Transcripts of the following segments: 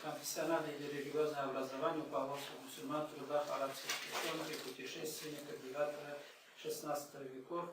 Конфессиональное или религиозное образование у павловских мусульман в трудах арабских ученых и путешественников IX-XVI веков,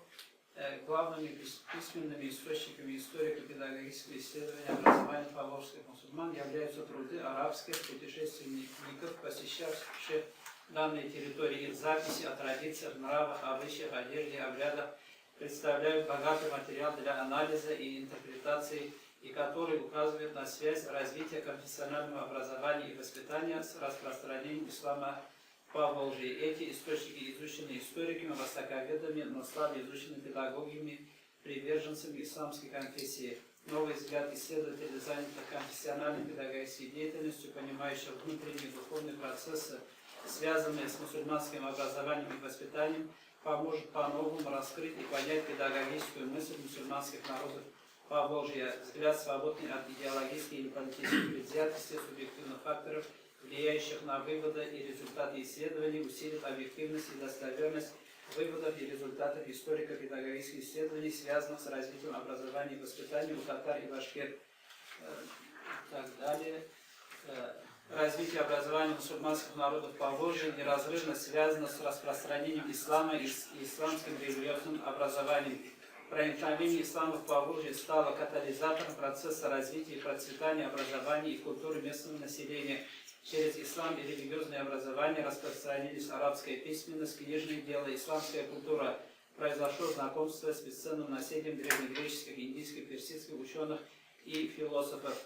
главными письменными источниками историко-педагогического исследования образования павловских мусульман являются труды арабских путешественников, посещавших данные территории. Их записи о традициях, нравах, обычаях, одежде, обрядах представляют богатый материал для анализа и интерпретации, и который указывает на связь развития конфессионального образования и воспитания с распространением ислама в Поволжье. Эти источники изучены историками, востоковедами, но слабо изучены педагогами, приверженцами исламской конфессии. Новый взгляд исследователей, занятых конфессиональной педагогической деятельностью, понимающих внутренние духовные процессы, связанные с мусульманским образованием и воспитанием, поможет по-новому раскрыть и понять педагогическую мысль мусульманских народов Поволжья. Взгляд, свободный от идеологической или политической предвзятости, субъективных факторов, влияющих на выводы и результаты исследований, усилит объективность и достоверность выводов и результатов историко-педагогических исследований, связанных с развитием образования и воспитания у татар и башкир. И так далее. Развитие образования мусульманских народов Поволжья неразрывно связано с распространением ислама и исламским религиозным образованием. Проникновение ислама в Поволжье стало катализатором процесса развития и процветания образования и культуры местного населения. Через ислам и религиозное образование распространились арабская письменность, книжные дела, исламская культура. Произошло знакомство с бесценным наследием древнегреческих, индийских, персидских ученых и философов.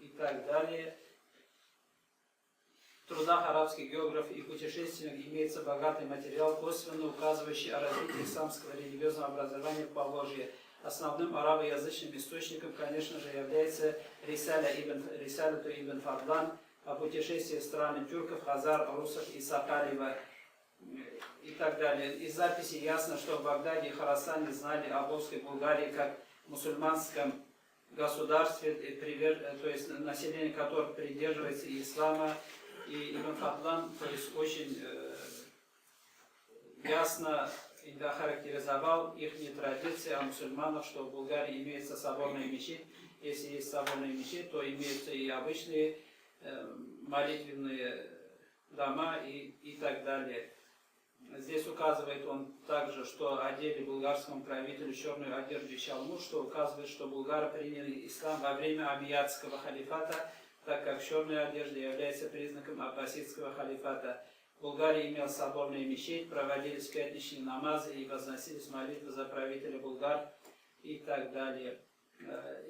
И так далее. В трудах арабских географов и путешественников имеется богатый материал, косвенно указывающий о развитии исламского религиозного образования в Поволжье. Основным арабоязычным источником, конечно же, является Рисаляту ибн Фардан о путешествии в страны тюрков, хазар, русов и Сакалева и так далее. Из записи ясно, что в Багдаде и Хорасане знали об Обской Булгарии как мусульманском государстве, то есть население которого придерживается ислама. И Ибн Фадлан, то есть очень ясно охарактеризовал их традиции о мусульманах, что в Булгарии имеется соборная мечеть. Если есть соборная мечеть, то имеются и обычные молитвенные дома и так далее. Здесь указывает он также, что одели булгарскому правителю черную одежду и чалму, что указывает, что булгары приняли ислам во время амиядского халифата, так как черная одежда является признаком аббасидского халифата. В Булгарии имел соборная мечеть, проводились пятничные намазы и возносились молитвы за правителя Булгар и так далее.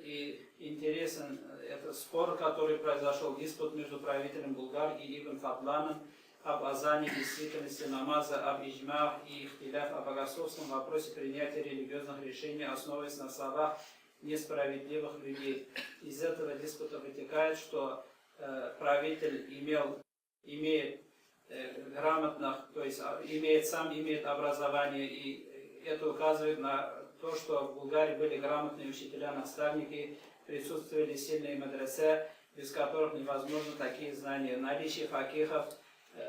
И интересен этот спор, который произошел, диспут между правителем Булгар и Ибн Фадланом об азане, действительности намаза, об иджмах и ихтиляф, о богословском вопросе принятия религиозных решений, основываясь на словах несправедливых людей. Из этого диспута вытекает, что правитель имеет грамотных, то есть имеет образование, и это указывает на то, что в Булгарии были грамотные учителя, наставники, присутствовали сильные медресе, без которых невозможно такие знания. Наличие факихов,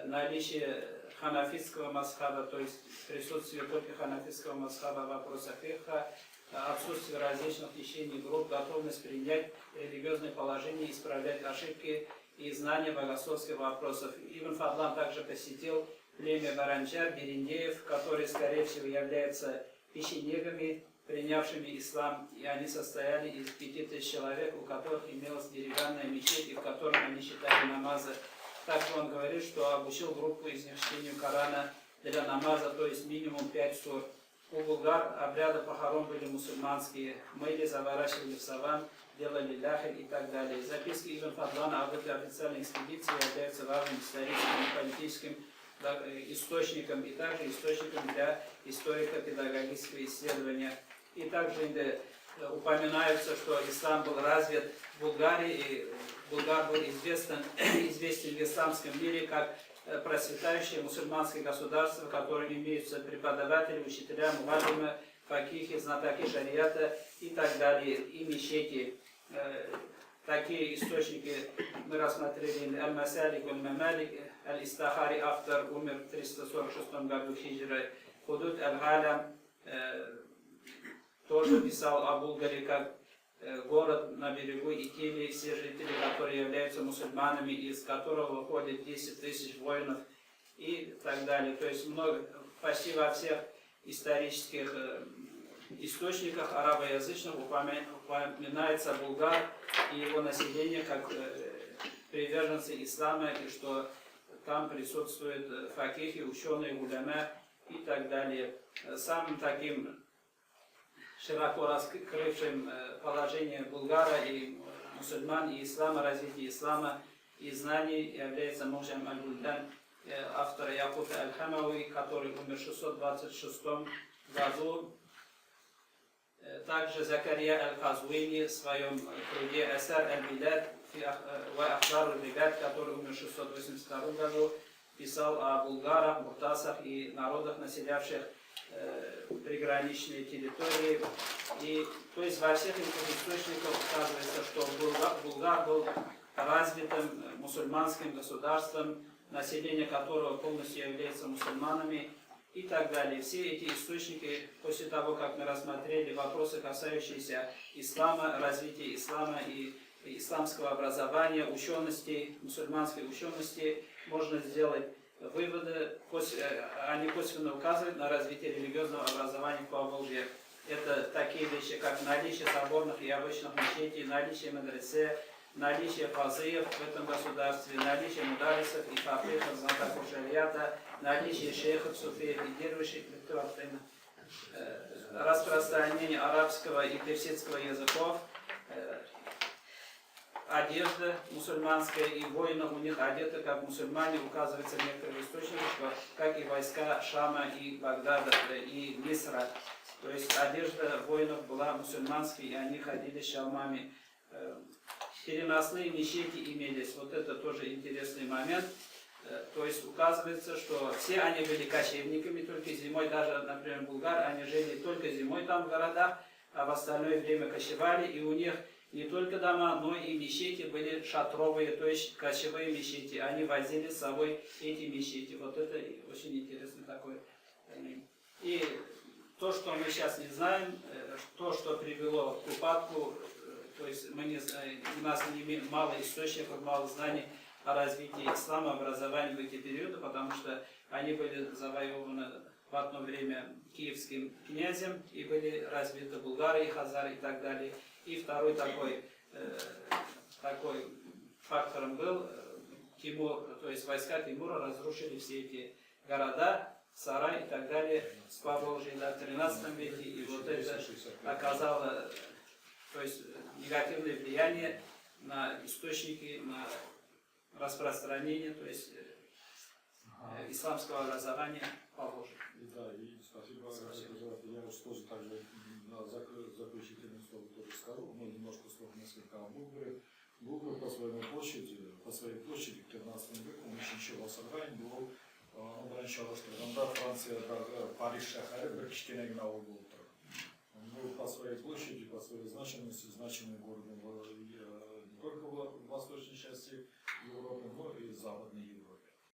наличие ханафитского мазхаба, то есть присутствие только ханафитского мазхаба в вопросах фикха, отсутствие различных течений групп, готовность принять религиозное положение, исправлять ошибки и знания богословских вопросов. Ибн Фадлан также посетил племя Баранчар, Берендеев, которые, скорее всего, являются печенегами, принявшими ислам, и они состояли из 5000 человек, у которых имелась деревянная мечеть, и в которой они читали намазы. Также он говорит, что обучил группу из них чтению Корана для намаза, то есть минимум 5 сур. У булгар обряды похорон были мусульманские, мыли, заворачивали в саван, делали ляхель и так далее. Записки Ибн Фадлана об этой официальной экспедиции являются важным историческим и политическим источником, и также источником для историко-педагогического исследования. И также упоминается, что ислам был развит в Булгарии, и Булгар был известен в исламском мире как процветающее мусульманское государство, в котором имеются преподаватели, учителя, муалимы, факихи, знатоки шариата и так далее, и мечети. Такие источники мы рассмотрели: Аль-Масалик, Аль-Мамалик, Аль-Истахари, автор, умер в 346 году хиджры. Худуд Аль-Галям тоже писал о Булгаре как город на берегу Икили, все жители которые являются мусульманами, из которого выходит 10 тысяч воинов и так далее. То есть почти во всех исторических источниках арабоязычных упоминается Булгар и его население как приверженцы ислама, и что там присутствуют факихи, ученые, уляма и так далее. Самым таким широко раскрывшим положение Булгара и мусульман, и ислама, развитие ислама и знаний является Мухджам аль-Бульдан, автор Якут аль-Хамауи, который умер в 626 году. Также Закария аль-Казуини в своем труде Асар аль-Бидат ва Ахбар аль-Бигат, который умер в 682 году, писал о булгарах, буртасах и народах, населявших приграничные территории. И, то есть во всех этих источниках указывается, что Булгар был развитым мусульманским государством, население которого полностью является мусульманами и так далее. Все эти источники, после того, как мы рассмотрели вопросы, касающиеся ислама, развития ислама и исламского образования, учености, мусульманской учености, можно сделать выводы, они косвенно указывают на развитие религиозного образования в Поволжье. Это такие вещи, как наличие соборных и обычных мечетей, наличие мадресе, наличие фазыев в этом государстве, наличие мударисов и факихов, знатоков шариата, наличие шейхов, суфеев и дервишей, распространение арабского и персидского языков, одежда мусульманская, и воины у них одеты как мусульмане, указывается в некоторых источниках, как и войска Шама и Багдада и Мисра. То есть одежда воинов была мусульманской, и они ходили с шалмами. Переносные мечети имелись. Вот это тоже интересный момент. То есть указывается, что все они были кочевниками, только зимой, даже, например, булгар, они жили только зимой там в городах, а в остальное время кочевали, и у них не только дома, но и мечети были шатровые, то есть кочевые мечети. Они возили с собой эти мечети. Вот это очень интересный такой. И то, что мы сейчас не знаем, то, что привело к упадку, то есть у нас мало источников, мало знаний о развитии ислама, образования в эти периоды, потому что они были завоеваны в одно время киевским князем и были развиты булгары и хазары и так далее. И второй такой фактором был Тимур, то есть войска Тимура разрушили все эти города, Сарай и так далее с Поволжья в 13 веке, и вот это оказало, то есть, негативное влияние на источники, на распространение, то есть исламского образования Поволжья. Да, и спасибо. Я вот тоже также заключительное слово тоже скажу, но немножко слов несколько о Булгаре. Булгар по своей площади к 15 веку ничего собрания был. Он раньше Ростованда, Франция, Париж, Шахаре, Брикштенегна был. Он был по своей площади, по своей значимости, значимым городом не только в восточной части Европы, но и в Западной Европе.